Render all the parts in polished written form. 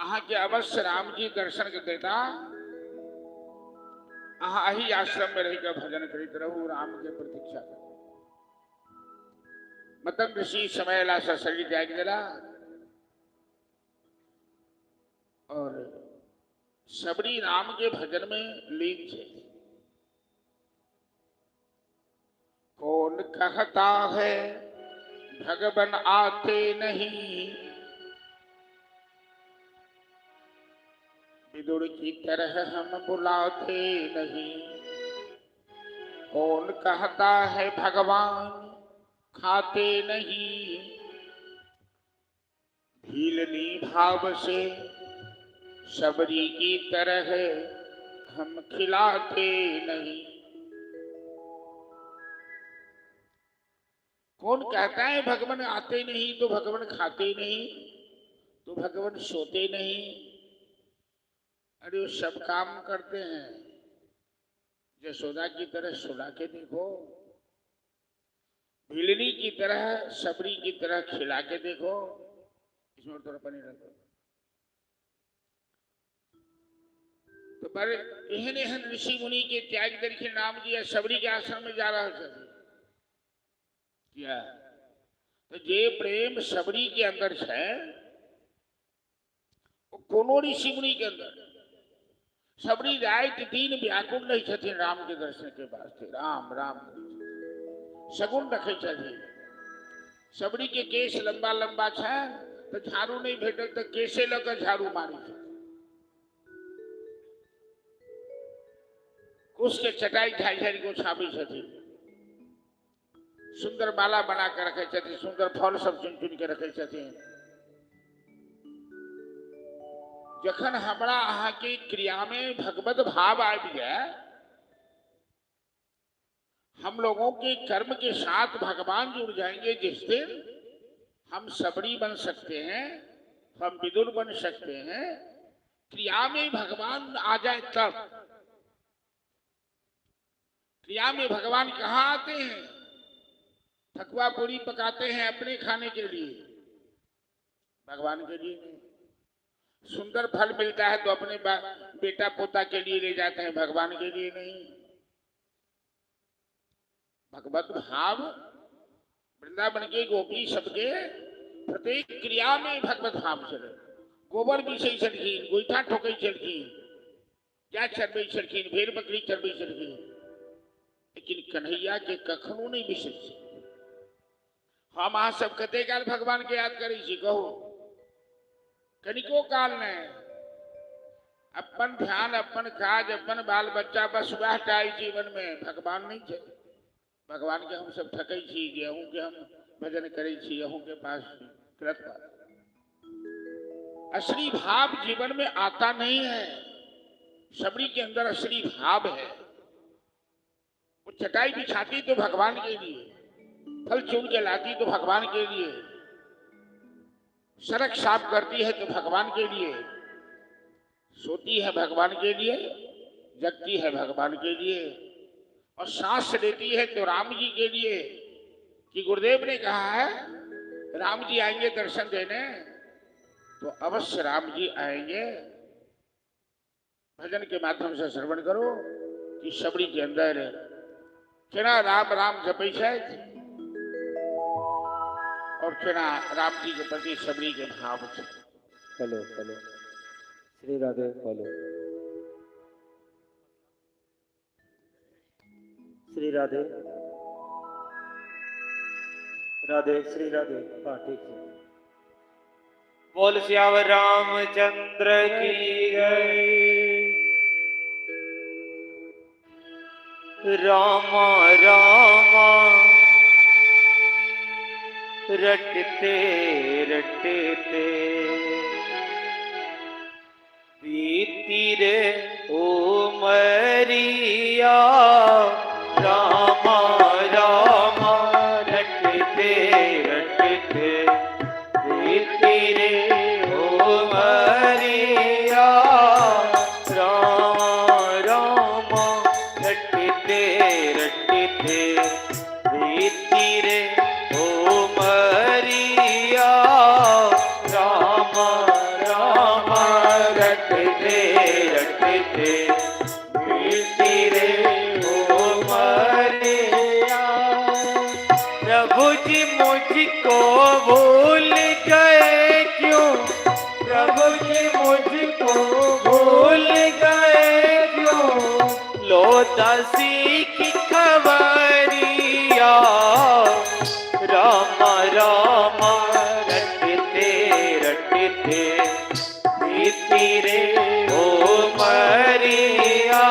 आहा के अवश्य राम जी दर्शन के देता, आहा ही आश्रम में रहकर भजन करित रहू, राम के प्रतीक्षा कर। मतंग ऋषि समय ला शरीर त्याग दिला और सबरी राम के भजन में लीन थे। कौन कहता है भगवान आते नहीं, विदुर की तरह हम बुलाते नहीं। कौन कहता है भगवान खाते नहीं, भीलनी भाव से सबरी की तरह हम खिलाते नहीं। कौन कहता है भगवान आते नहीं तो भगवान खाते नहीं, तो भगवान सोते नहीं। अरे वो सब काम करते हैं, यशोदा की तरह सुला के देखो, भीलनी की तरह सबरी की तरह खिला के देखो। इसमें थोड़ा पानी रखो। तो पर एहन एहन ऋषि मुनि के त्याग दर्शन राम जी सबरी के आश्रम में जा रहा था क्या? तो जे प्रेम सबरी के अंदर है वो कोनो ऋषि मुनि के अंदर। सबरी रात दिन व्याकुल नहीं छथिन राम के दर्शन के वास्ते। राम राम सगुन रखे छथिन। सबरी के केश लंबा लंबा है तो झाड़ू नहीं भेटल तो केसे लग झाड़ू मारी छे। उसके चटाई झाड़ी को छापी छथिन। सुंदर माला बना के रखे छथिन, सुंदर फल सब चुन चुन के रखे छथिन। जखन हमरा अहाँ की क्रिया में भगवत भाव आ गया, हम लोगों के कर्म के साथ भगवान जुड़ जाएंगे। जिस दिन हम सबरी बन सकते हैं, हम विदुर बन सकते हैं, क्रिया में भगवान आ जाए तब। क्रिया में भगवान कहाँ आते हैं? ठकुआ पूरी पकाते हैं अपने खाने के लिए, भगवान के लिए नहीं। सुंदर फल मिलता है तो अपने बेटा पोता के लिए ले जाते हैं, भगवान के लिए नहीं। भगवत भाव वृंदावन के गोपी सबके प्रत्येक क्रिया में भगवत भाव चले। गोबर भी सही छलखीन, गोईठा ठोकै छलखीन, क्या चरबै छलखीन, भेड़ बकरी चरबै छलखीन, लेकिन कन्हैया के कखनो नहीं बिसरै। हम अहाँ सब कते काल भगवान के याद करै छी कहू? कनिको काल ने। अपन ध्यान, अपन काज, अपन बाल बच्चा, बस वह टाई जीवन में। भगवान नहीं है। भगवान के हम सब थकै छी, अहूँ के हम भजन करै छी, अहूँ के पास कृत। असली भाव जीवन में आता नहीं है। सबरी के अंदर असली भाव है। वो चटाई बिछाती तो भगवान के लिए, फल चुन के लाती तो भगवान के लिए, सड़क साफ करती है तो भगवान के लिए, सोती है भगवान के लिए, जगती है भगवान के लिए, और सांस लेती है तो राम जी के लिए। कि गुरुदेव ने कहा है राम जी आएंगे दर्शन देने, तो अवश्य राम जी आएंगे। भजन के माध्यम से श्रवण करो कि सबरी के अंदर केना राम राम जपै छथि और केना राम जी के प्रति सबरी के भाव छे। Hello hello Shri Radhe. Hello Shri Radhe Radhe Shri Radhe. हाँ ठीक है। बोल श्यावर रामचंद्र की जय। रामा रामा रटते रटते बीती रे उमरिया। रामा रामा रटते रटते बीती रे उमरिया। रामा रामा रटते रटते बीती रे उमरिया। रामा रामा रटते बीती रे उमरिया। प्रभु जी मुझको भूल गए क्यों, प्रभु जी मुझको भूल गए क्यों, लो दासी की खबरिया। राम राम रटते रटते बीती रे उमरिया।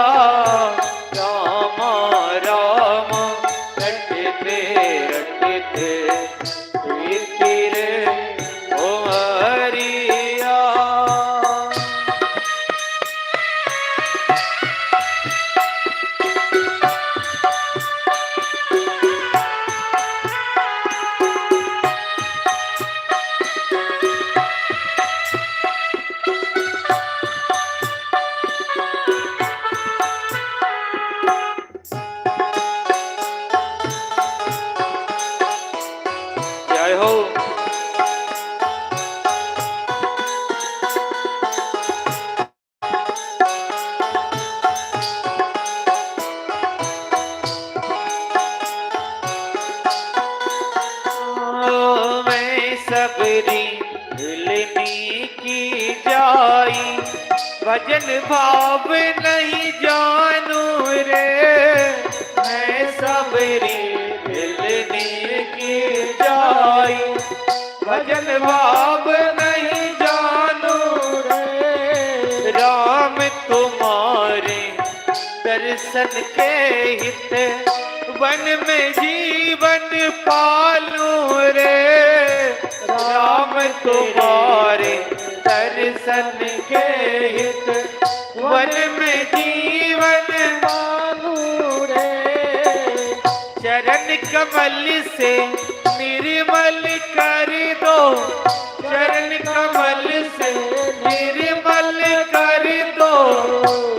राम राम रटते रटते बीती रे उमरिया। जय हो। मैं सबरी हिलनी की जाई, भजन भाव नहीं जानू रे। मैं सबरी हिलनी की जाई, भजन भाव नहीं जानू रे। राम तुम्हारे दर्शन के हित वन में जीवन पालू रे। राम तुम्हारे दर्शन के हित वन में जीवन पालू रे। चरण कमल से निर्मल कर दो, चरण कमल से निर्मल कर दो,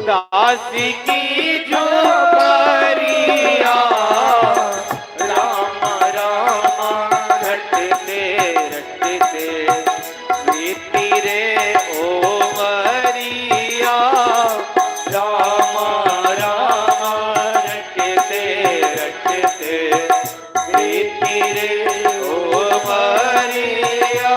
दासी की जो करिया। राम राम रटते रटते बीती रे उमरिया। राम राम रटते रटते बीती रे उमरिया।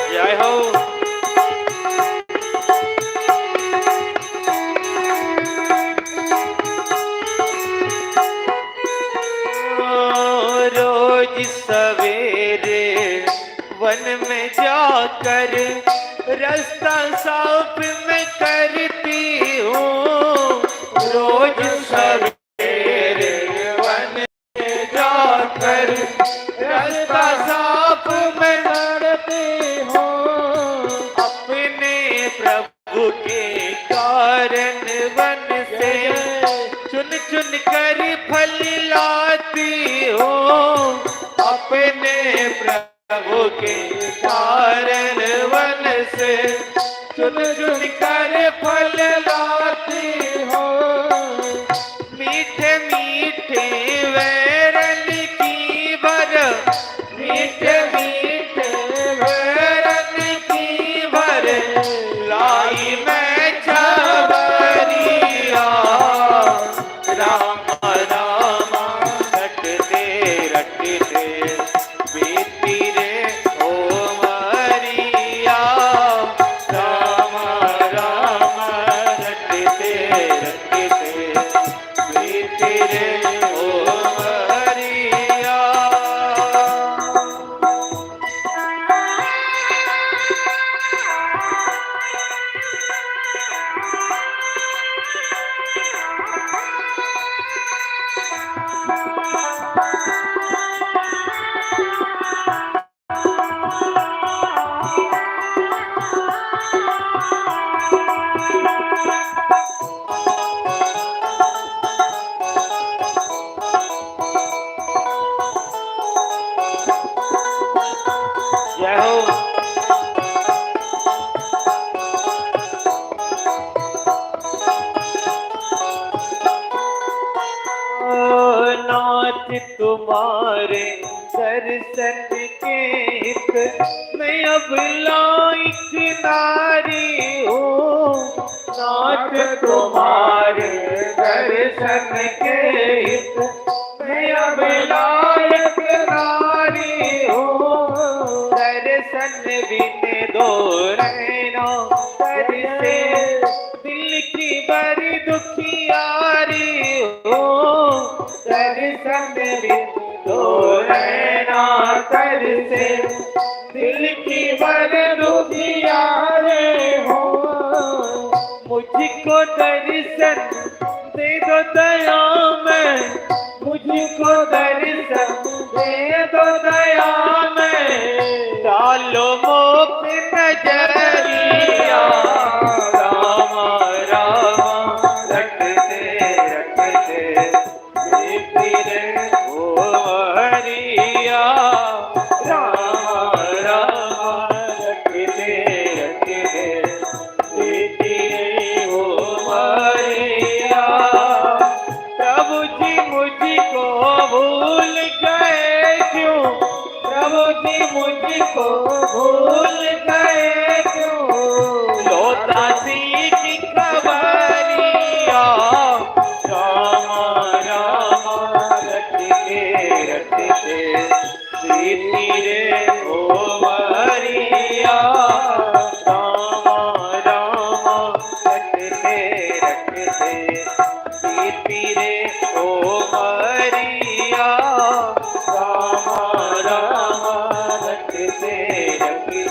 जय हो। रोज सवेरे वन में जाकर रास्ता साफ मैं करती हूँ। रोज सवेरे वन में जाकर रास्ता साफ मैं करती हूँ। अपने प्रभु के कारण वन से चुन चुन कर फल लाती हूँ। अपने प्रभु के कारण वन से चुन चुन कर फल लाती हूँ। मीठे मीठे वैरन की भर, मीठे मीठे वैरन की भर लाई मैं छबरिया। राम राम रटते रटते बीती रे उमरिया। राम राम नाथ तुम्हारे दर्शन के हित मैं अब लायक नारी हूँ। नाथ तुम्हारे दर्शन के हित मैं अब लायक नारी हूँ। दर्शन बिन दो रहना तरसे दिल की बड़ी दुखियारी हो। दर्शन बिन दो रहना तरसे दिल की बड़ी दुखियारी हो। मुझको दर्शन दे दो दया में, मुझको दर्शन दे दो दया में। डालो मोक्ष नजरिया राम राम रटते रटते फिरे ओ हरिया। राम राम रटते रटते फिरे ओ हरिया। प्रभु जी मुझको भूल गए क्यों, प्रभु जी मुझको भूल गए क्यों। लोता सी की खबरिया राम राम रटते रटते फिरे ओ हरिया। राम राम रटते रटते फिरे ओ हरिया। राम राम रटते रटते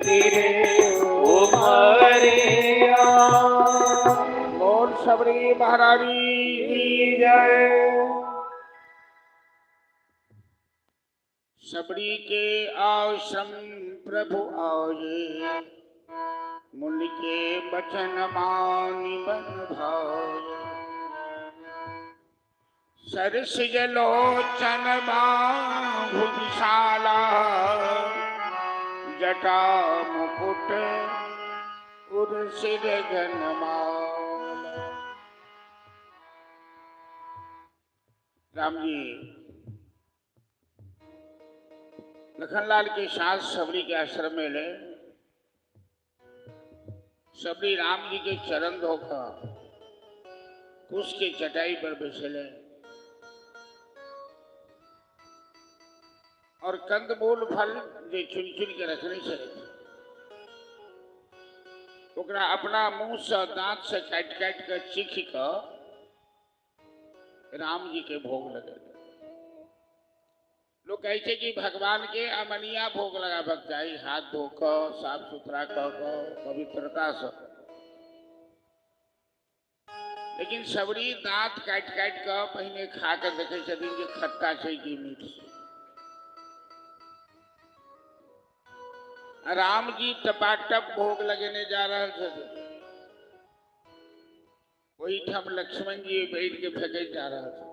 फिरे ओ हरिया। बोल सबरी महारानी की जय। सबरी के आश्रम प्रभु आए, मुनि के बचन मानि बन भाए। सरस जलोचन बाहु विशाला, जटा मुकुट उर सिर घनमाला। राम जी लखनलाल के साथ सबरी के आश्रम में ले। सबरी राम जी के चरण धोकर कुश के चटाई पर बैठे और कंदमूल फल जे चुन चुन के रखने से ओकरा अपना मुंह से दांत से काट काट कर चीख कर राम जी के भोग लगे। लोग कहे छे कि भगवान के अमनिया भोग लगाबक चाहिए, हाथ धोकर साफ सुथरा कर पवित्रता से। लेकिन सबरी दांत काट काट कर पहले खा कर देखे छथिन कि खट्टा छै कि मीठ छै। राम जी टपाटप भोग लगेने जा रहे छथिन, वही ठाम लक्ष्मण जी बैठ के फेंके जा रहे थे।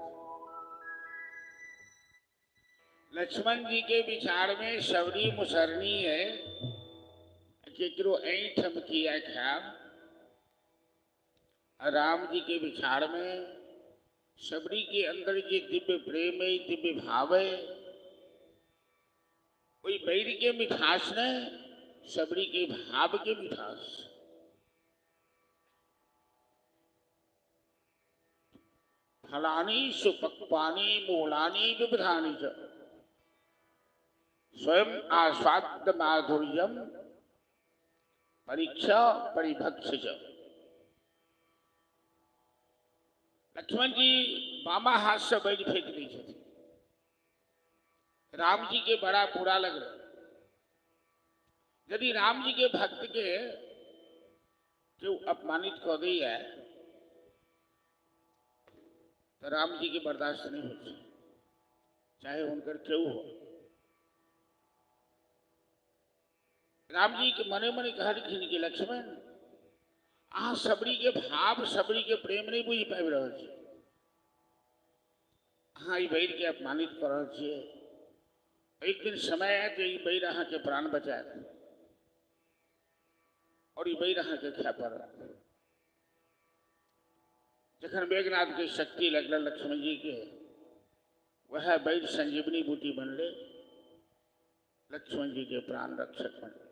लक्ष्मण जी के विचार में सबरी मुसरनी है केकरो ऐठम किया खाम। राम जी के विचार में सबरी के अंदर ये दिव्य प्रेम है, दिव्य भाव है, कोई बैर के मिठास ने सबरी के भाव के मिठास। फलानी सुपक्वानी मूलानी विविधानी च स्वयं आस्वाद्य माधुर्यम परीक्षा परिभक्ष च। लक्ष्मण जी बामा हाथ से बैठ फेंक दी थी। राम जी के बड़ा बुरा लग रहा। यदि राम जी के भक्त के जो अपमानित कर दी है तो राम जी की बर्दाश्त नहीं होती, चाहे उनकर क्यों हो। राम जी के मने मने कह रखिन कि लक्ष्मण अहाँ सबरी के भाव सबरी के प्रेम नहीं बुझ पाबि रहल छी। अहाँ ई बैर के अपमानित कर रहल छियै। एक दिन समय है तो ये बैरहा के प्राण बचाए और ये बैरहा के ख्यापर जखन मेघनाथ के शक्ति लगल लक्ष्मण जी के वह बैर संजीवनी बूटी बनले लक्ष्मण जी के प्राण रक्षक बनले।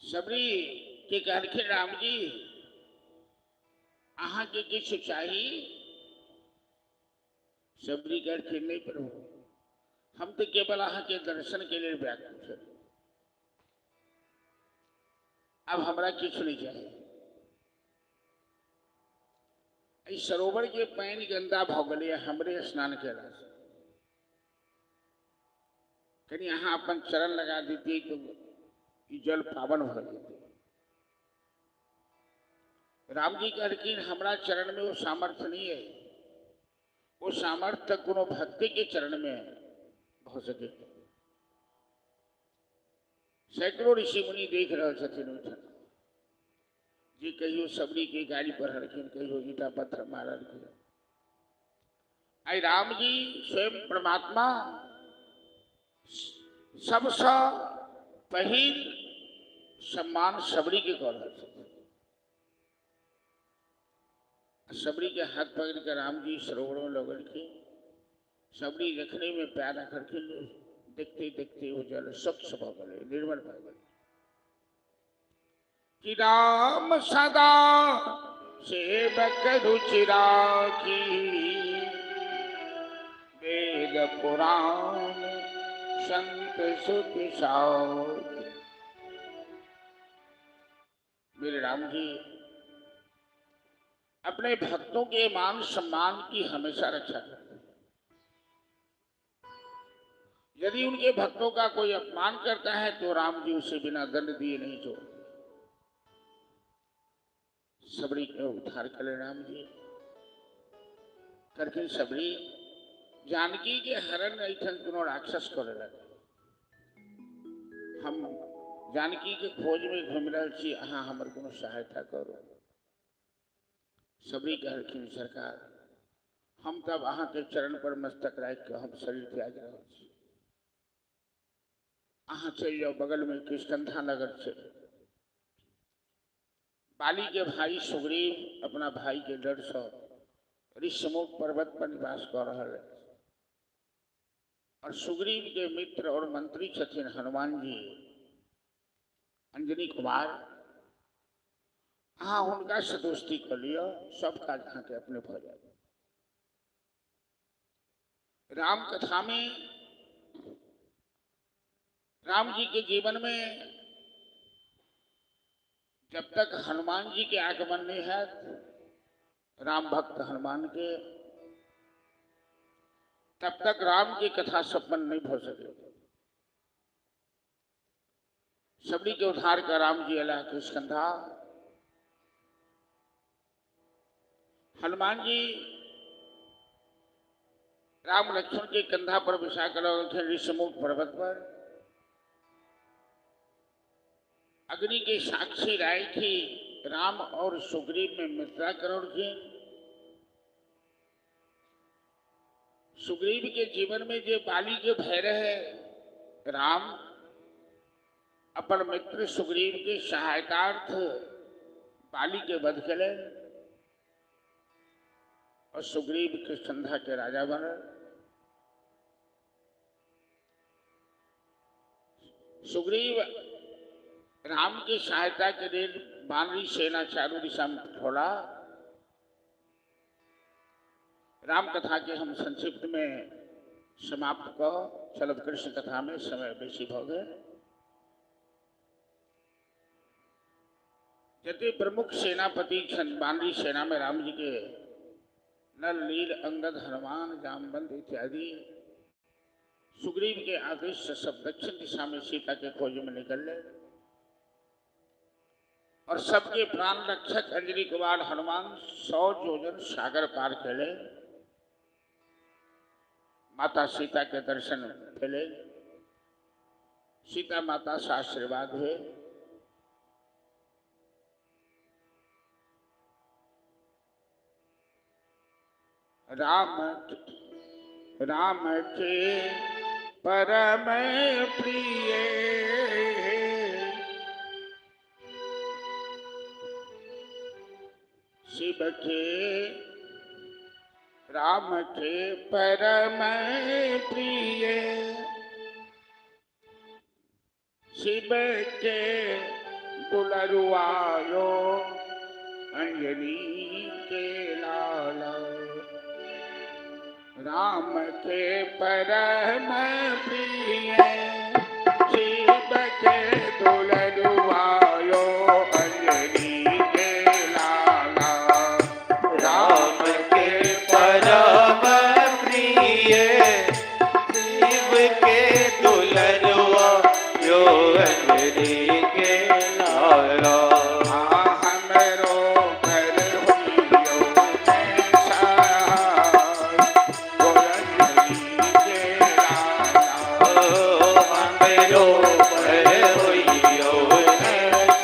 सबरी के कहलखिन राम जी अहाँ के किछु चाही। सबरी कहलखिन नहीं प्रभु हम तो केवल अहाँ के दर्शन के लिए व्याकुल छे, अब हमरा किछु नहीं चाहिए। इस सरोवर के पानी गंदा भ गए हमरे स्नान केला से कहीं यहाँ अपन चरण लगा देती तो ये जल पावन हो जाते। राम जी कहलखिन हमरा चरण में वो सामर्थ्य नहीं है, वो सामर्थ्य कोनो भक्ति के चरण में हो सके। सैकड़ों ऋषि मुनि देख रहे छथिन उठन जी कहियो सबरी के गाड़ी पर हरखिन कहियो ईटा पत्थर मारलखिन। आई राम जी स्वयं परमात्मा सबसे पहिल सम्मान सबरी के कर रहे थे। सबरी के हाथ पकड़ कर राम जी सरोवर में लगल के सबरी रखने में पैर रखल के देखते देखते वो जल स्वच्छ भ गए निर्मल भ गए। कि राम सदा सेवक रुचि राखी वेद पुराण संत सुत साखी। मेरे राम जी अपने भक्तों के मान सम्मान की हमेशा रक्षा करते हैं। यदि उनके भक्तों का कोई अपमान करता है तो राम जी उसे बिना दंड दिए नहीं छोड़ते। सबरी के उद्धार करे राम जी करके सबरी जानकी के हरण ऐठन कोनो राक्षस करे लगे। हम जानकी के खोज में घूम रहे छी, अहाँ हमर कोनो सहायता करो। सबरी कहलखिन सरकार हम तब अहाँ के चरण पर मस्तक राख के हम शरीर त्याग रहे छी। अहाँ चल जाओ बगल में किष्किंधा नगर से बाली के भाई सुग्रीव अपना भाई के डर से ऋषिमुख पर्वत पर निवास कर रहा है और सुग्रीव के मित्र और मंत्री छथिन हनुमान जी अंजनी कुमार। हाँ उनका से दोस्ती कर लिया सब काज अहाँ के अपने भ जाए। राम कथा में राम जी के जीवन में जब तक हनुमान जी के आगमन नहीं है राम भक्त हनुमान के तब तक राम की कथा संपन्न नहीं हो सके। सबरी के उद्धार का राम जी अला किष्किंधा। हनुमान जी राम लक्ष्मण के कंधा पर बिछा कर ऋषिमुख पर्वत पर अग्नि के साक्षी राय थी राम और सुग्रीव में मित्रता करोड़ की। सुग्रीव के जीवन में जो बाली के भय रहे राम अपन मित्र सुग्रीव के सहायतार्थ बाली के वध कले और सुग्रीव किष्किंधा के राजा बने। सुग्रीव राम की सहायता के लिए वानरी सेना चारों दिशा में छोड़ा। राम कथा के हम संक्षिप्त में समाप्त कर चलब कृष्ण कथा में समय बेसी भ गए। जते प्रमुख सेनापति वानरी सेना में राम जी के नल नील अंगद हनुमान जामवंत इत्यादि सुग्रीव के आदेश से सब दक्षिण दिशा में सीता के खोज में निकल गए और सबके प्राण रक्षक अंजनी कुमार हनुमान 100 योजन सागर पार खेले माता सीता के दर्शन मिले। सीता माता से आशीर्वाद हुए। राम राम के परम प्रिय शिव के राम के परम प्रिय शिव के दुलरुआयो अंजलि के लाला राम के परम प्रिय शिव के दुलरुआयो अंजलि के लाला राम के परम प्रिय शिव के दुलरुआ यो अंजलि के लाला हमरो घर होइयो में सहाय ओ अंजलि के लाला हमरो पर होइयो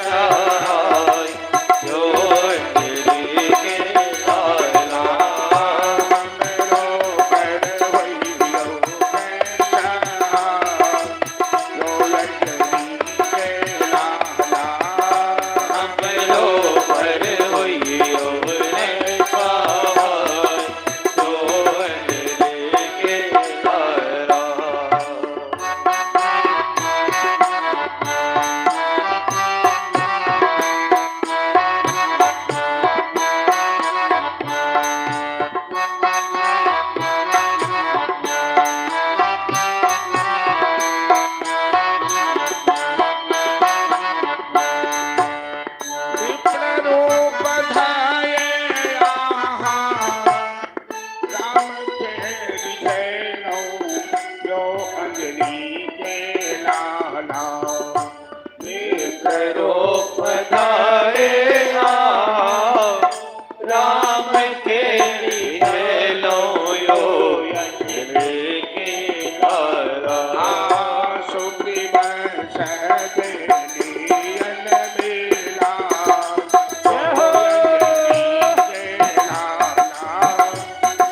सहाय यो अंजलि के लाला हमरो घर होइयो में सहाय ओ अंजलि के लाला हमरो पर होइयो सहाय यो अंजलि के लाला विप्ररूप धाये आहा राम के विजयनो यो अंजलि के लाला करो पधारे राम के लिए लो यो अंजलि के लाला सुग्रीव सदेलियन मेला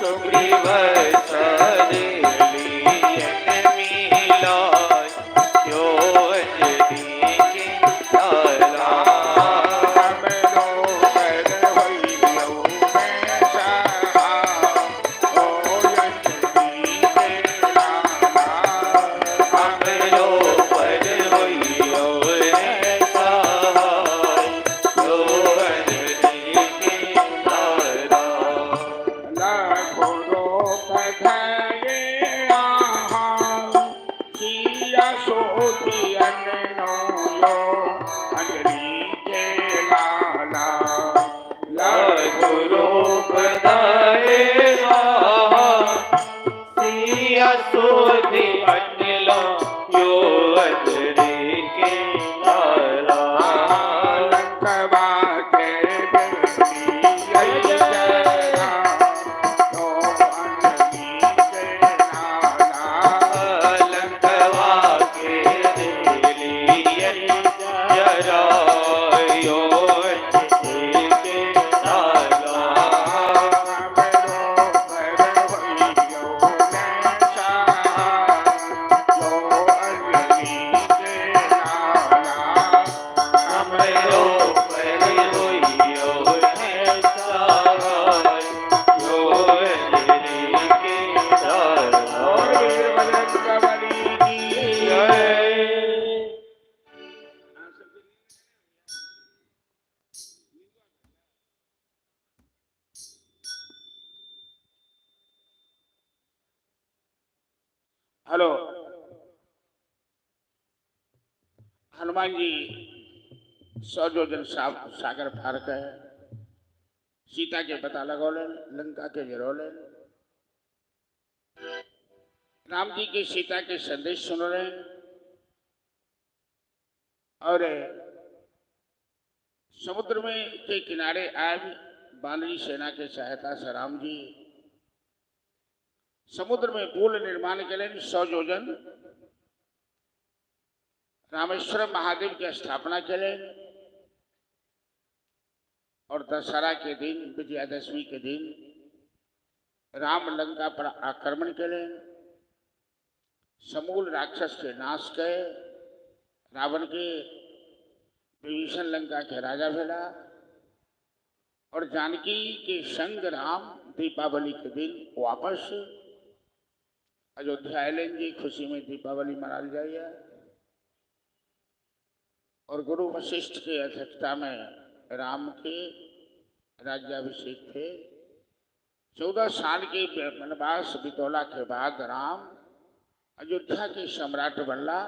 सुग्रीव सदेलियन मिला यो अंजलि के लाला हमरो पर होइयो सहाय यो अंजलि के लाला गुरु पधारे सिया सोधी अनिलो यो अंजलि के लाला लंकवा के दिलियन जरा यो अंजलि के लाला हमरो पर होइयो सहाय यो अंजलि के लाला हेलो हनुमान जी 100 योजन सागर पार के सीता के पता लगौलन लंका के गिरौलन राम जी के सीता के संदेश सुनौलन और समुद्र में के किनारे आए बानरी सेना के सहायता से राम जी समुद्र में पुल निर्माण के लिए 100 योजन रामेश्वरम महादेव की स्थापना के लिए और दशहरा के दिन विजयादशमी के दिन राम लंका पर आक्रमण केले, समूल राक्षस के नाश के, रावण के विभीषण लंका के राजा भेला और जानकी के संग राम दीपावली के दिन वापस अयोध्या आइलन जी खुशी में दीपावली मनाल जाइए। और गुरु वशिष्ठ की अध्यक्षता में राम के राज्याभिषेक थे। 14 साल के वनवास बितौला के बाद राम अयोध्या के सम्राट बनला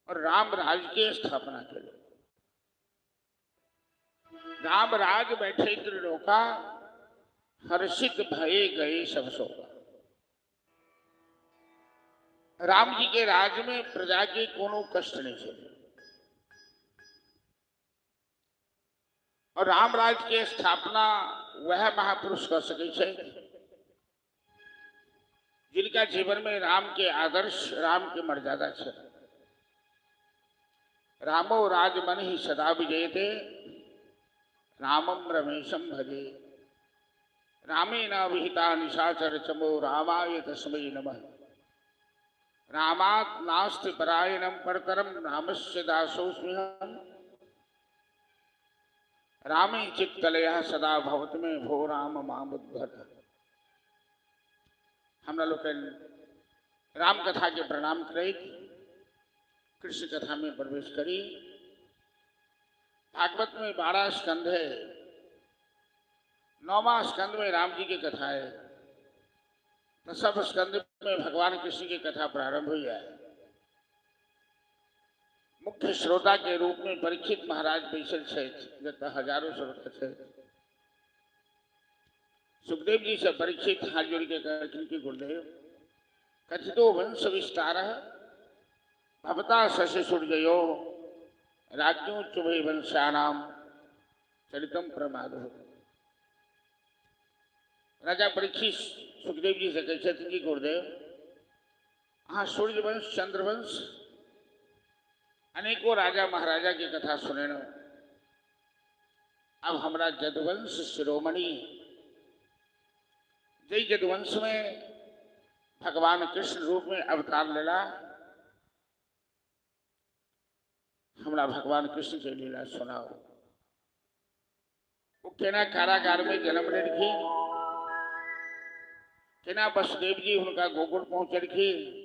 और राम राज की स्थापना करी। राम राज बैठे त्रिलोका, हर्षित भये गए सब सोगा। राम जी के राज में प्रजा के कोनो कष्ट नहीं चले और राम राज के स्थापना वह महापुरुष कर सके छे जिनका जीवन में राम के आदर्श, राम की मर्यादा है। रामो राजमन ही सदा विजयते, रामम रमेशम भजे, रामेण विहिता निशाचर चमो रामाय तस्मै नमः। रामात् नास्ति परायणं परतरं रामस्य दासोऽस्म्यहम्। रामे चित्तलयः सदा भवत में भो राम मामुद्धर। हम लोग राम कथा के प्रणाम करें, कृष्ण कथा में प्रवेश करी। भागवत में 12 स्कंध है, 9वां स्कंद में राम जी की कथा है, तो सब स्कंद में भगवान कृष्ण की कथा प्रारंभ हुई है। मुख्य श्रोता के रूप में परीक्षित महाराज बैसल है, जता हजारों श्रोता है। सुखदेव जी से परीक्षित हाथ जोड़ के कहते गुरुदेव, कथितो वंश विस्तार भवता शशि सूर्यो राज्यों चुभे वंशानाम चरितम प्रमाद। राजा परीक्षित सुखदेव जी से कहते थे कि गुरुदेव, हाँ सूर्यवंश, चंद्रवंश, अनेकों राजा महाराजा की कथा सुने न। अब हमारा जदवंश शिरोमणि, जय जदवंश में भगवान कृष्ण रूप में अवतार लेला, हमारा भगवान कृष्ण की लीला सुनाओ। वो केना कारागार में जन्म ले रखी, केना वसुदेव जी उनका गोकुल पहुंच रखी,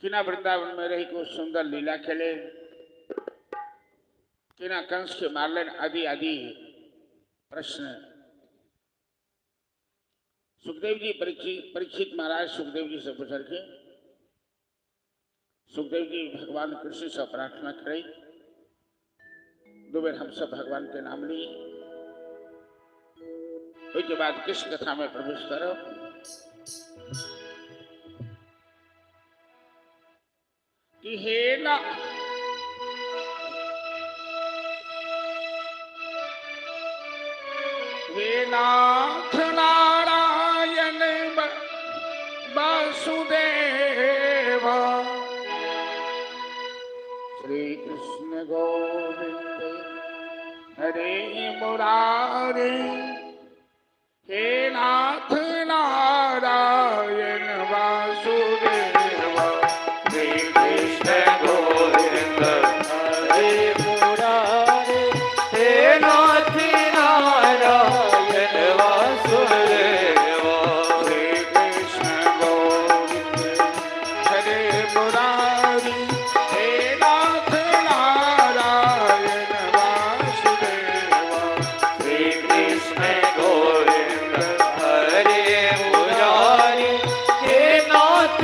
केना वृंदावन में रही को सुंदर लीला खेले, केना कंस के मारलन, आदि आदि प्रश्न सुखदेव जी परीक्षित महाराज सुखदेव जी से पूछ रखे। सुखदेव जी भगवान कृष्ण से प्रार्थना करें, 2 बेर हम सब भगवान के नाम लिए, उसके बाद कृष्ण कथा में प्रवेश करो। कि हे ना हे नाथ नारायण वासुदेव, श्री कृष्ण गोविंद हरे मुरारे, हे नाथ नारायण वासुदेव, श्री कृष्ण गोविंद हरे मुरारे, हे नाथ नारायण वासुदेव, श्री कृष्ण गोविंद हरे मुरारी, हे नाथ नारायण वासुदेव, श्री कृष्ण गोविंद हरे मुरारी, हे नाथ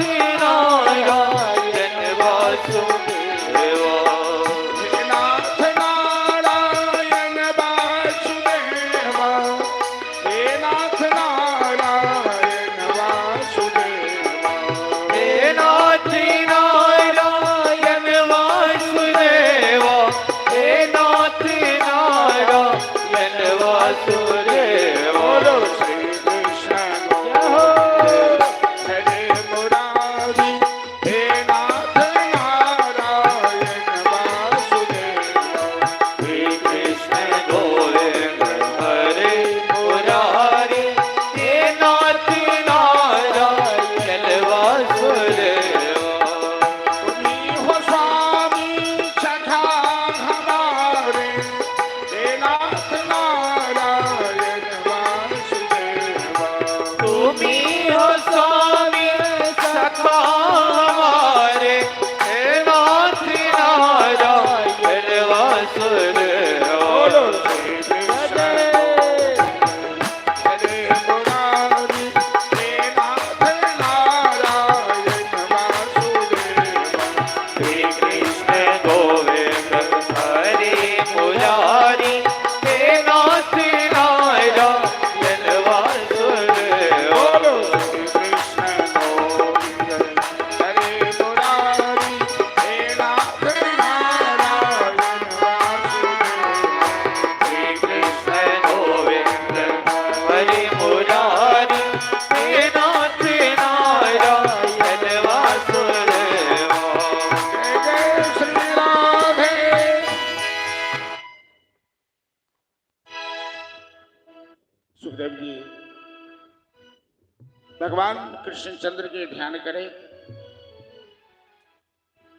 भगवान कृष्णचंद्र के ध्यान करें,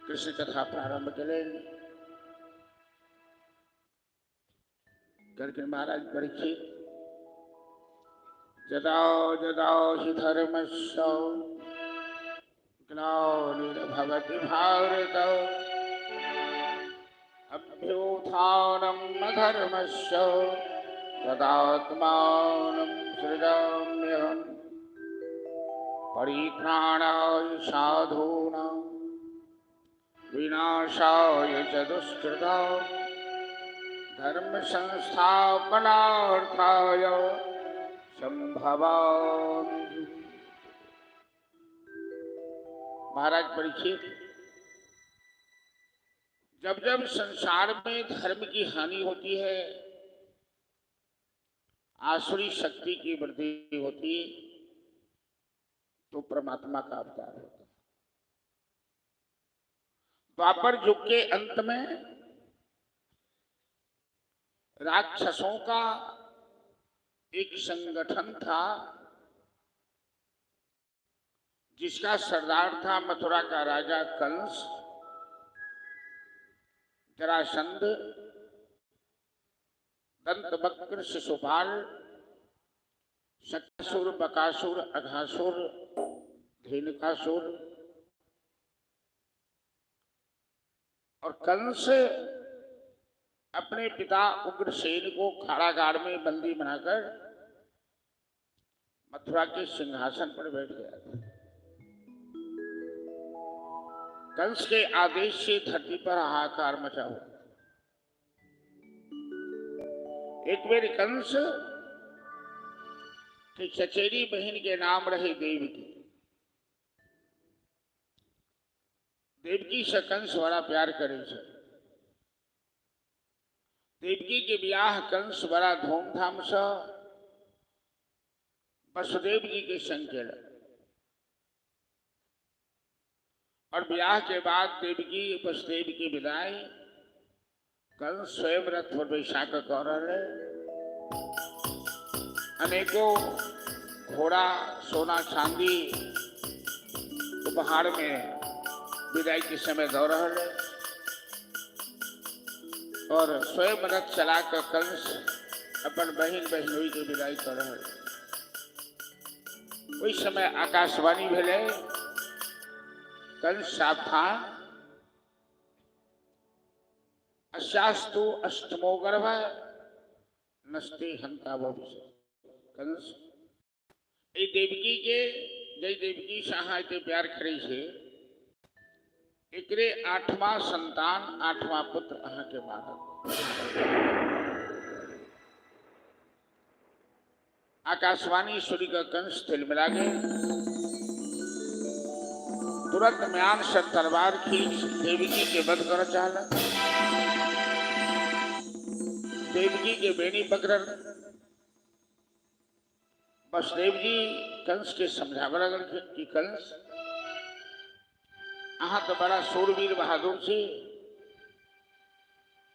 कृष्ण कथा प्रारंभ करें। करके महाराज परीक्षित जदा जदा हि धर्मस्य ग्लानिर्भवति भारत अभ्युत्थानम् अधर्मस्य तदात्मानं सृजाम्यहम् परित्राणाय साधूनां विनाशाय च दुष्कृतां धर्म संस्थापनार्थाय संभवामि। महाराज परीक्षित, जब जब संसार में धर्म की हानि होती है, आसुरी शक्ति की वृद्धि होती, तो परमात्मा का अवतार होता है। द्वापर युग के अंत में राक्षसों का एक संगठन था, जिसका सरदार था मथुरा का राजा कंस, जरासंध, दंतवक्र, शिशुपाल, शक्तासुर, बकासुर, अघासुर, धेनुकासुर। और कंस अपने पिता उग्रसेन को कारागार में बंदी बनाकर मथुरा के सिंहासन पर बैठ गया था। कंस के आदेश से धरती पर हाहाकार मचा हुआ। एक बार कंस की चचेरी बहन के नाम रहे देवकी। देवकी से कंस बड़ा प्यार करे छे। देवकी के ब्याह कंस बड़ा धूमधाम से वसुदेव जी के संग केला। और ब्याह के बाद देवकी वसुदेव की विदाई कंस स्वयं रथ पर बैसा कर कह रहे। अनेकों घोड़ा, सोना, चांदी उपहार में विदाई के समय दौड़ रहे और स्वयं रथ चलाकर कंस अपन बहन बहनोई के विदाई कर रहे। उस समय आकाशवाणी भेले, कंस सावधान, अशास्तु अष्टमो गर्भ नस्ते हंता भविष्य। कंस ए देवकी के जय देवकी सहायते प्यार करे छे, एकरे 8वां संतान, 8वां पुत्र अहाँ के मारत। आकाशवाणी सुनी का कंस तिलमिला गए। तुरंत म्यान से तलवार खींच देवकी के वध कर चाहला। देवकी के बेनी पकड़ वसुदेव जी कंस के समझावे लगल कि कंस, अहाँ तो बड़ा शूरवीर बहादुर छी,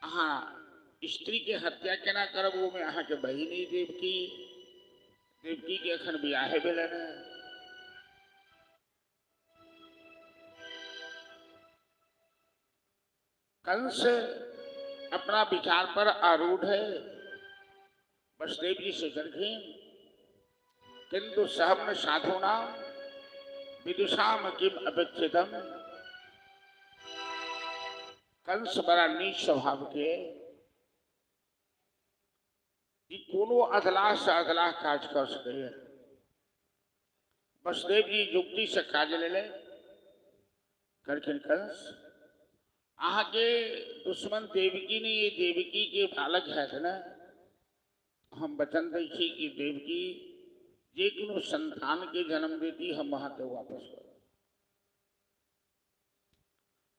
अहाँ स्त्री के हत्या केना करब? वो में अहाँ के बहिनी देवकी के अखन बियाहे भेले न। कंस अपना विचार पर आरूढ़ है। वसुदेव जी से कहें, किंतु सहम साधुना विदुषाम किम अपेक्षितम। कंस बड़ा नीच स्वभाव के, कि कोनो अधलाह से अधलाह काज कर सके। वसुदेव जी युक्ति से काज ले ले। करके कंस, अहाँ के दुश्मन देवकी ने, ये देवकी के बालक है ना, हम वचन दै छी कि देवकी जे कोनो संतान के जन्म देती हम वहां के वापस कर।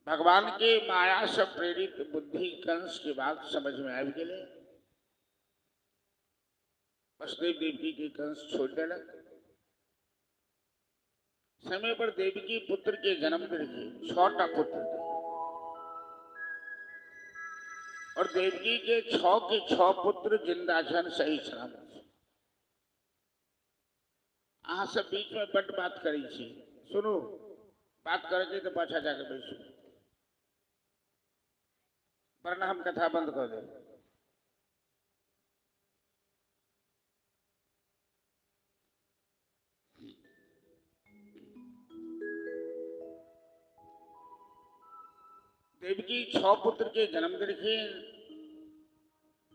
भगवान के माया से प्रेरित बुद्धि कंस की बात समझ में आ गए। वसुदेव देवकी के कंस छोड़ देलक। समय पर देवकी पुत्र के जन्म देगी, 6टा पुत्र थे। और देवकी के 6 पुत्र जिंदा छन, सही सलामत। अहाँ सब बीच में बड़ बात करी छी, सुनू बात करके तो पाछा जाके बैसू, वरना हम कथा बंद कर दे। देवकी 6 पुत्र के जन्म दिलखिन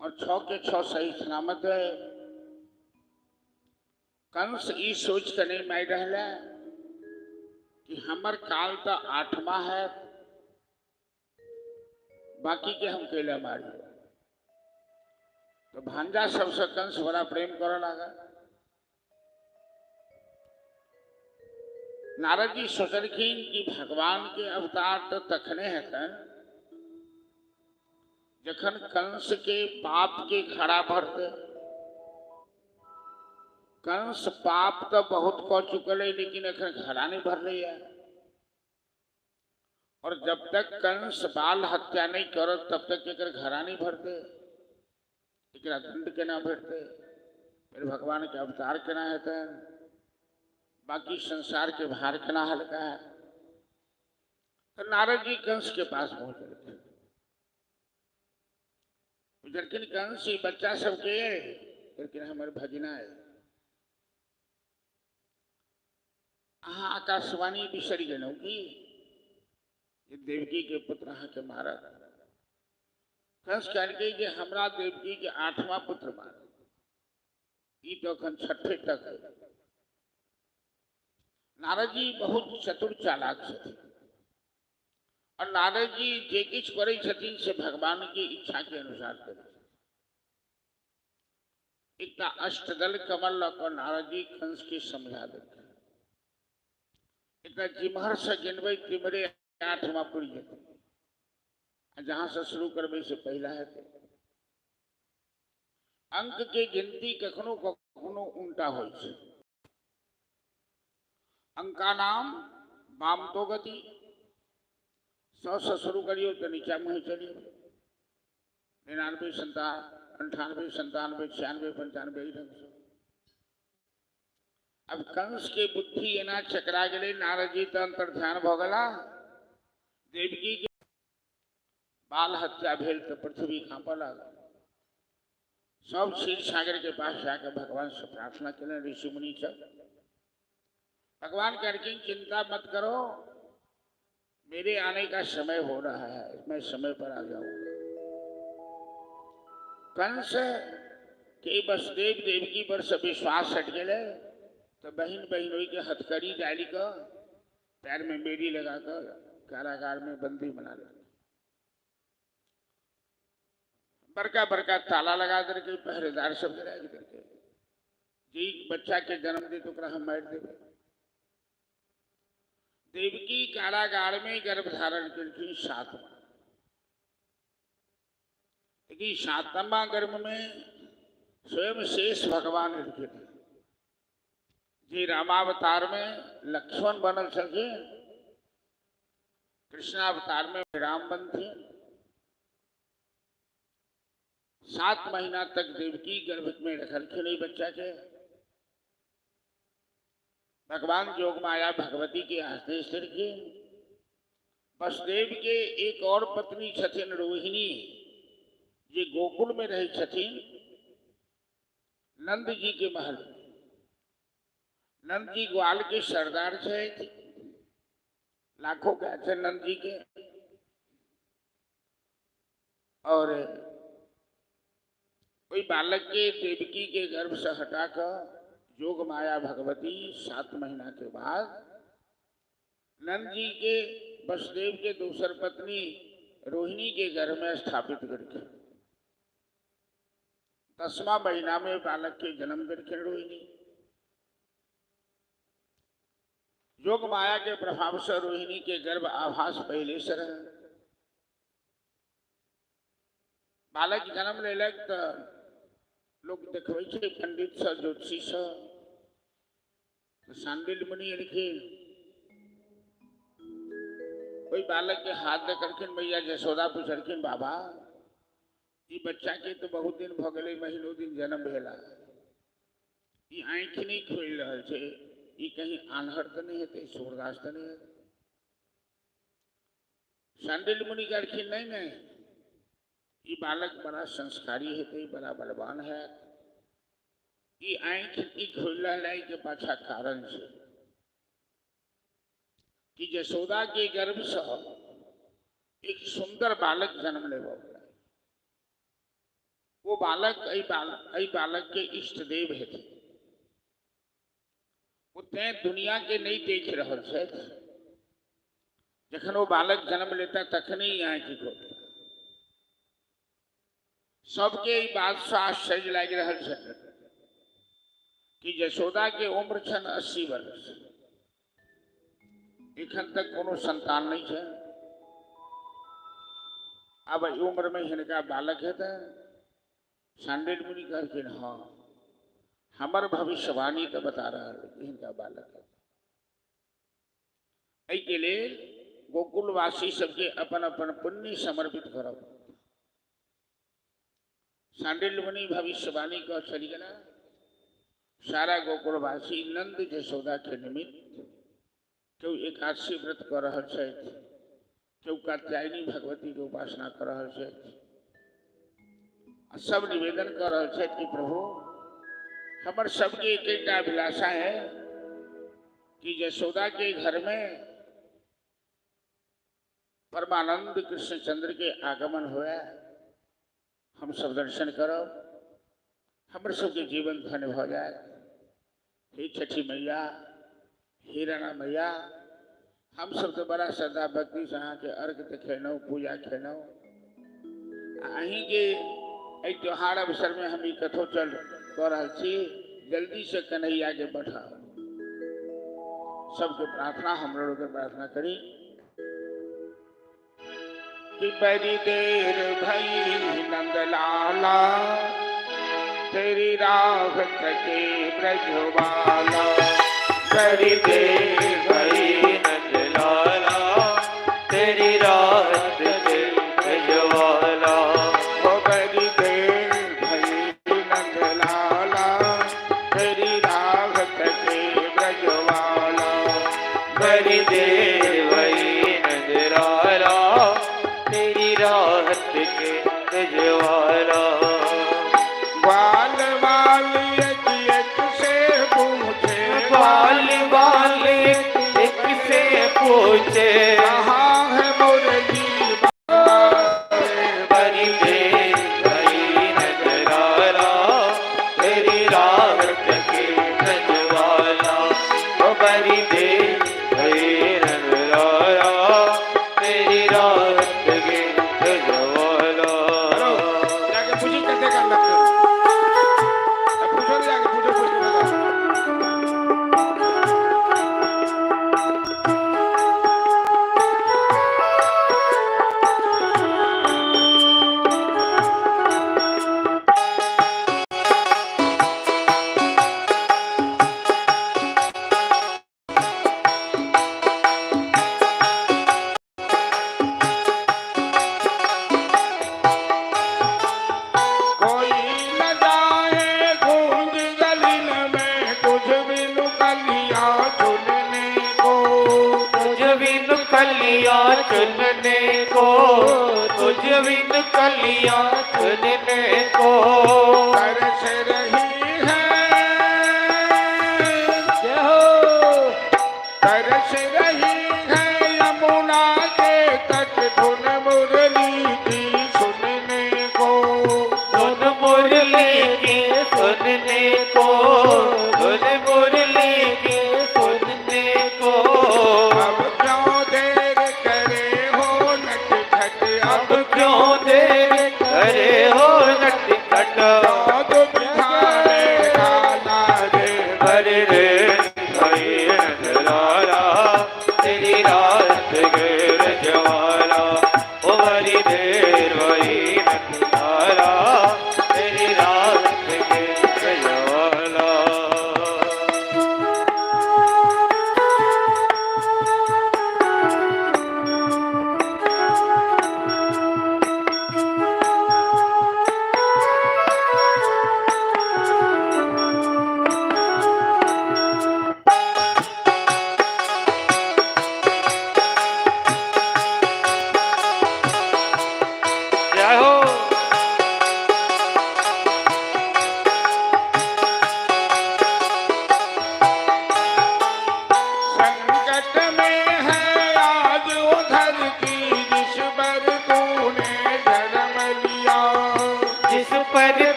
और 6 के 6 सही सलामत है। कंस ई सोच कर नहीं मार रहा कि हमर काल तो 8वां है, बाकी के हम कैला मारी। तो भांजा सबसे कंस बड़ा प्रेम करे लगा। नारद जी सोचलखिन कि भगवान के अवतार तो तखने है जखन कंस के पाप के खड़ा भरते। कंस पाप तो बहुत कह चुकल है, लेकिन अखन खड़ा नहीं भर रही है। और जब तक कंस बाल हत्या नहीं करो तब तक एक घरा नहीं भरते, एक दंड के ना भेटते, फिर भगवान के अवतार के ना है, बाकी संसार के भार के ना हल्का है। तो नारद जी कंस के पास पहुंच गए। लेकिन कंस ही बच्चा सबके, लेकिन हमारे भजना है। हाँ आकाशवाणी बिसरी गए की ये देवकी के पुत्र हाँ के मारा। कंस कह के हमरा देवकी के 8वां पुत्र मारा, ई तो अखन 6ठे तक है। नारद जी बहुत चतुर चालाक छथिन और नारद जी जे किछ करै छथिन से भगवान की इच्छा के अनुसार करै। एक अष्टदल कमल लकर नारद जी कंस के समझा देते। एक जिम्हर से गिनबै तिमरे 8वां पुर जेतै, जहां से शुरू करबै से पहला है। अंक के गिनती कखनो कखनो उल्टा होइ छै। अंका नाम वाम तो गति 100 से शुरू करियो तो नीचा में चलियो 99 98 97 96 95 ढंग से। अब कंस के बुद्धि एना चकरा गए, नारद जी तो अंतर ध्यान भ गला। देवकी के बाल हत्या भेल तो पृथ्वी कांपे लागल। सब क्षीर सागर के पास जाकर भगवान से प्रार्थना करें, ऋषि मुनि सब। भगवान कहते चिंता मत करो, मेरे आने का समय हो रहा है, मैं समय पर आ जाऊंगा। कंस के वसुदेव देवकी पर सब विश्वास हट गए तो बहन बहनोई के हथकड़ी डाली कर पैर में बेड़ी लगाकर कारागार में बंदी बना ले। बड़का बड़का ताला लगा करके पहरेदार सब गिरा करके जी बच्चा के जन्म दे तो हम मार देवे। देवकी कारागार में गर्भ धारण करती 7वां, लेकिन 7वां गर्भ में स्वयं शेष भगवान लिखे थे जी। रामावतार में लक्ष्मण बनल सके, कृष्णावतार में राम बनते। 7 महीना तक देवकी गर्भ में रखलखिन बच्चा के। भगवान जोग माया भगवती के हस्ते स्थिर की। वसुदेव के एक और पत्नी छथिन रोहिणी, ये गोकुल में रही छथिन नंद जी के महल। नंद जी ग्वाल के सरदार थे, लाखों के थे नंद जी के। और कोई बालक के देवकी के गर्भ से हटाकर जोग माया भगवती 7 महीना के बाद नंद जी के वसुदेव के दूसर पत्नी रोहिणी के घर में स्थापित करके 10वां महीना में बालक के जन्म करके रोहिणी। जोग माया के प्रभाव से रोहिणी के गर्भ आभास पहले से रहे। बालक जन्म लेलक तो लोग देखबै छै पंडित से ज्योतिषी से सांडिल मुनि लिखिन कोई बालक के हाथ दे करखिन। मैया जसोदा पूछलखिन बाबा ये बच्चा के तो बहुत दिन भ गए, महीनों दिन जन्म भेला, ये आँख नहीं खोल रहा है, ये कहीं आन्हर तो नहीं है, सूरदास तो नहीं है। शांडिल्य मुनि कहलखिन नहीं नहीं, ये बालक बड़ा संस्कारी है, तो बड़ा बलवान है। ये आँख की खोलना लाई के पाछा कारण से कि यशोदा के गर्भ से एक सुंदर बालक जन्म ले। वो बालक आई बालक के इष्ट देव है, वो तय दुनिया के नहीं देख रहा है। जखन वो बालक जन्म लेता तखने ही यहाँ की खोलता। सबके बात से आश्चर्य लग रहा है कि यशोदा के उम्र छन 80 वर्ष, एखन तक कोनो संतान नहीं है। अब उम्र में हिनका बालक है, तो शांडिल्य मुनि कहलखिन हाँ, हमर भविष्यवाणी तो बता रहा है कि हिनका बालक है। एहि के लिए गोकुलवासी सबके अपन अपन पुण्य समर्पित करब। शांडिल्य मुनि भविष्यवाणी कह चली गला। सारा गोकुलवासी नंद यशोदा के निमित्त क्यों एकादशी व्रत कर रहा है, क्यों कात्यायनी भगवती के उपासना कर रहा है। सब निवेदन कर रहा है कि प्रभु हमार सबके एक अभिलाषा है कि यशोदा के घर में परमानंद कृष्णचंद्र के आगमन हुआ, हम सब दर्शन करो, हमारे सबके जीवन धन्य हो जाए। हे छठी मैया, हे राणा मैया, हम सब तो बड़ा श्रद्धा भक्ति से अहाँ के अर्घ देखेनौ, पूजा खेनौ। अहीं के त्योहार अवसर में हम कथो चल कर रहा छी, जल्दी से कन्हैया के बैठाओ। सबके प्रार्थना हम लोग प्रार्थना करी कि बड़ी देर भई नंदलाला, तेरी राह तके ब्रजवाला। बड़ी देर भई नंदलाला, तेरी राह तके ब्रजवाला। ओ बड़ी देर भई नंदलाला, तेरी राह तके ब्रजवाला। बड़ी देर भई नंदलाला, तेरी राह तके ब्रजवाला। बाल बाल एक से पूछे, बाल बाल एक से पूछे, कहाँ है मुरली बड़ी देर भई नंदलाला, तेरी राह तके ब्रजवाला। ओ बड़ी देर भई नंदलाला, तेरी राह तके ब्रजवाला। जाके पूछी कैसे कर लगते हो? अब पूछो ना, जाके पूछो पूछ के बताओ। कोई न जाए गूंज गलिन में, कुछ बिनु कलिया चुनने को। तुझ बिन कलिया चुनने को, तुझ बिन कलिया चुनने को। तरस रही है, जय हो। तरस रही है यमुना के तट, धुन मुरली की सुनने को। धुन मुरली की सुनने को, धुन मुरली की सुनने को। अब क्यों देर करे हो नटखट, अब क्यों देर करे हो नटखट। याद बिहार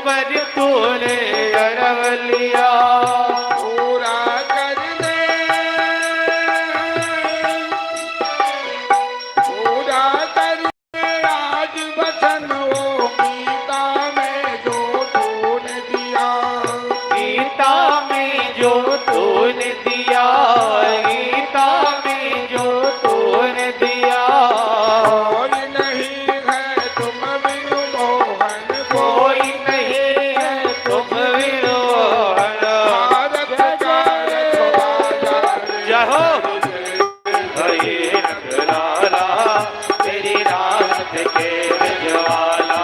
पर तूने अरवलिया पूरा कर दे, पूरा कर दे आज वचन वो गीता में जो तूने दिया, गीता में जो तूने दिया, गीता में जो तूने दिया। कोई नहीं है तुम बिनु मोहन को, कोई नहीं है तुम बिनु मोहन। भारत का रखवाला जय हो हरे रखलाला तेरी रात के रजवाला,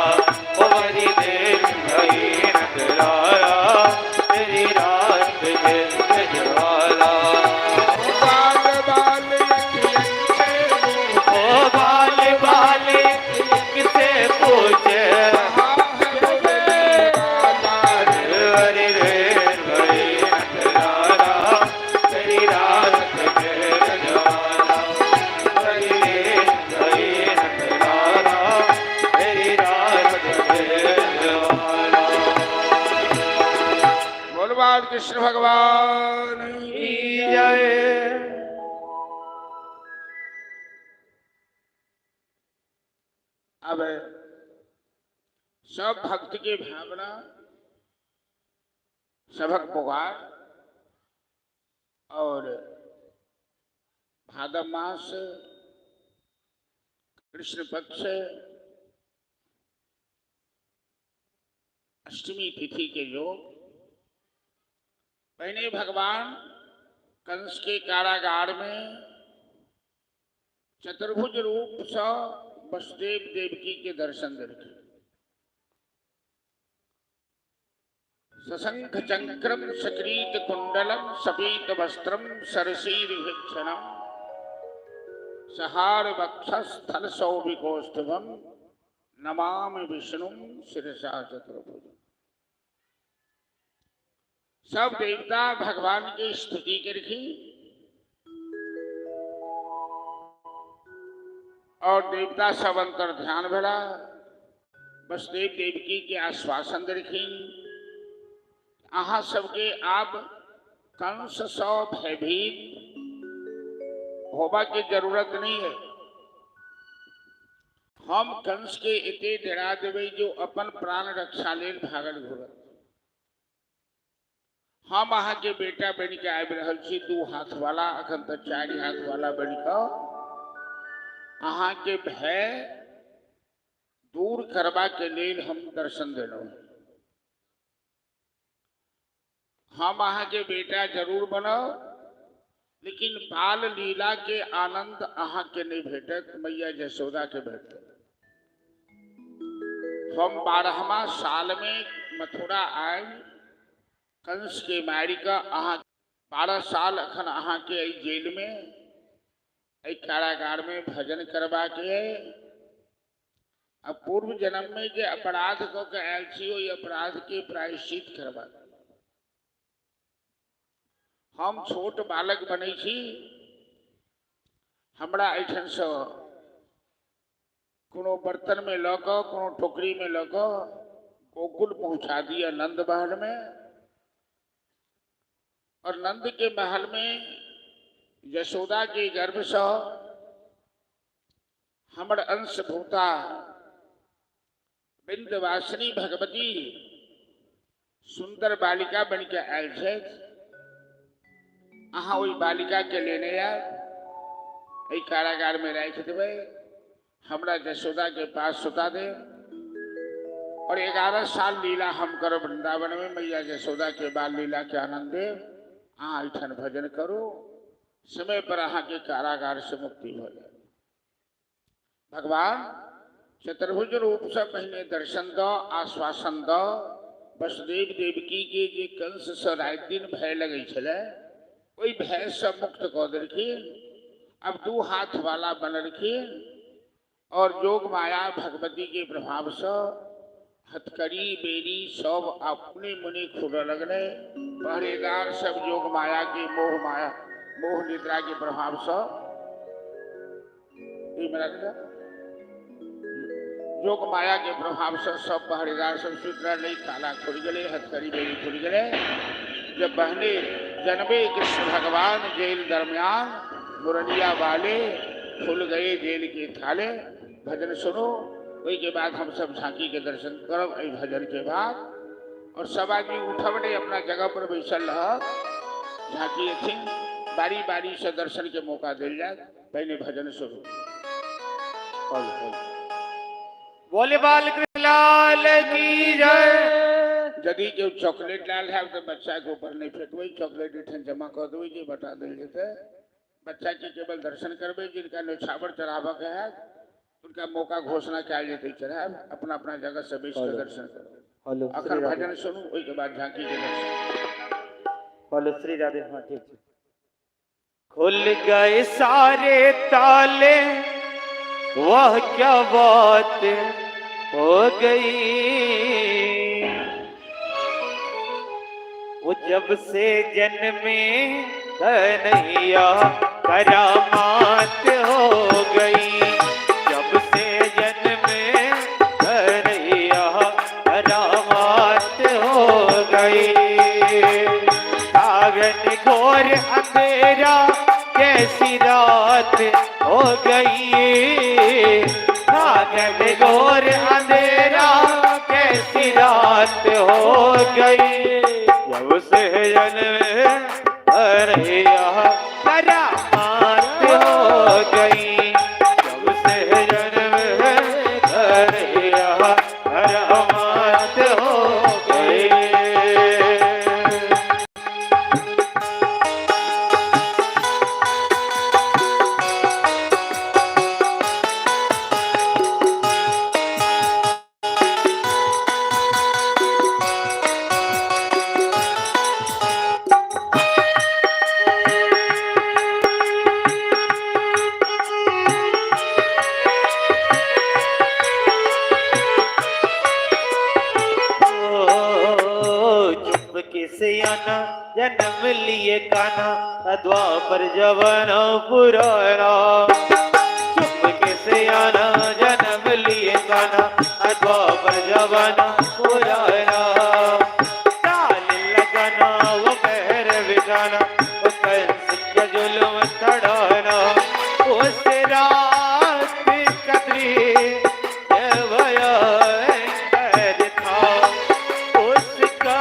ओ हरि देव हरे रखलाला तेरी रात के रजवाला। बाल बाल ओ बाले बाले किसे पूछे हरे देव हरे रखलाला तेरी रात के रजवाला, हरे देव हरे रखलाला तेरी रात के रजवाला। बोल कृष्ण भगवान की जय। अब सब भक्त की भावना, सबक पुकार और भाद्र मास कृष्ण पक्ष अष्टमी तिथि के योग पहले भगवान कंस के कारागार में चतुर्भुज रूप से वसुदेव देवकी के दर्शन देखे। सशंख चक्रम सकृत कुंडलम सपीत वस्त्रम सरसीर भिक्षणम सहार वक्षस्थल सौभिकोष्ठभम नमामि विष्णुम शिरसा चतुर्भुज। सब देवता भगवान की स्तुति करके और देवता सब अंतर ध्यान भरा वसुदेव देवकी के आश्वासन रखी अहा सबके आप कंस सौ भयभीत होबा की जरूरत नहीं है। हम कंस के इतने डरा देवे जो अपन प्राण रक्षा लेल भागल घूरत। हम अहा के बेटा बन के आबि रहल छी, 2 हाथ वाला अखन तक 4 हाथ वाला बन के अहा के भय दूर करबा के लेल हम दर्शन देलहुं। हम अहा के बेटा जरूर बनाओ, लेकिन बाल लीला के आनंद अहा के नहीं भेटत, मैया यशोदा के भेटत। हम 12वां साल में मथुरा आए, कंस के मारी का अहा 12 साल अखन अहा के जेल में कारागार में भजन करवा के अब पूर्व जन्म में जे अपराध को के आयल छी ओई अपराध के प्रायश्चित करवा। हम छोट बालक बने छी, हमरा एठन से कोनो बर्तन में ल क कोनो टोकरी में ल क गोकुल पहुंचा दिया नंद महल में, और नंद के महल में यशोदा के गर्भ से हमर अंश भूता बिंदवासिनी भगवती सुंदर बालिका बन के आयल छे। अहाँ ओई बालिका के लेने आए कारागार में राख देवे, हमरा यशोदा के पास सुता दे और 11 साल लीला हम करो वृंदावन में, मैया यशोदा के बाल लीला के आनंद दे। अहाँ ऐठन भजन करो, समय पर अहाँ के कारागार से मुक्ति हो जाए। भगवान चतुर्भुज रूप से पहले दर्शन दो, आश्वासन दो। वसुदेव देवकी के जे कंस से रात दिन भय लगे छले, ओई भय से मुक्त कर देलखिन। अब 2 हाथ वाला बनलखिन और जोग माया भगवती के प्रभाव से हथकड़ी बेरी सब अपने मुनि खुद लगने। पहरेदार सब जोग माया के मोह निद्रा के प्रभाव से जोग माया के प्रभाव से सब पहरेदार सब सूत्र नहीं ताला खुल गए, हथकड़ी बेड़ी खुल गए। जब बहने जन्मे कृष्ण भगवान जेल दरमियान, मुरलिया वाले खुल गए जेल के थाले। भजन सुनो, वही के बाद हम सब झांकी के दर्शन करब ए भजन के बाद। और सब आदमी उठवने अपना जगह पर बैसल रह। झांकी थी बारी बारी से दर्शन के मौका दिल जाए। पहले भजन सुनो। बोले बाल कृष्ण लाल की जय। यदि केओ चॉकलेट लाल है तो बच्चा के ऊपर नहीं फेंकबे, चॉकलेट इठन जमा कर देवे जे बता दिल जेते। बच्चा के केवल दर्शन करबे, जिनका न्योछावर चढ़ावा के है उनका मौका घोषणा किया जेते चढ़ाब। अपना अपना जगह से बैठ के दर्शन करो। हेलो अखर भजन सुनो, ओई के बाद झांकी के दर्शन। हेलो श्री राधे। हाँ ठीक है। खुल गए सारे ताले, वह क्या बात हो गई। वो जब से जन्मे कन्हैया करामात हो गई। जब से जन्मे कन्हैया करामात हो गई। सागन घोर अंधेरा कैसी रात हो गई। सागन घोर अंधेरा कैसी रात हो गई। जब से जन्मे कन्हैया करामात हो गई। जब से जन्मे कन्हैया करामात हो गई। जन्म लिए काना द्वापर जवाना पुराना। चुप के से आना जन्म लिए काना द्वापर जवाना पुराना। ताल लगाना वो पैर बिठाना, वो कंस का जुल्म छड़ाना। उस रात कदरी भया था, उसका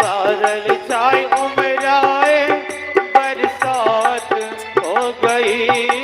बादल छाए उमराए बरसात हो गई।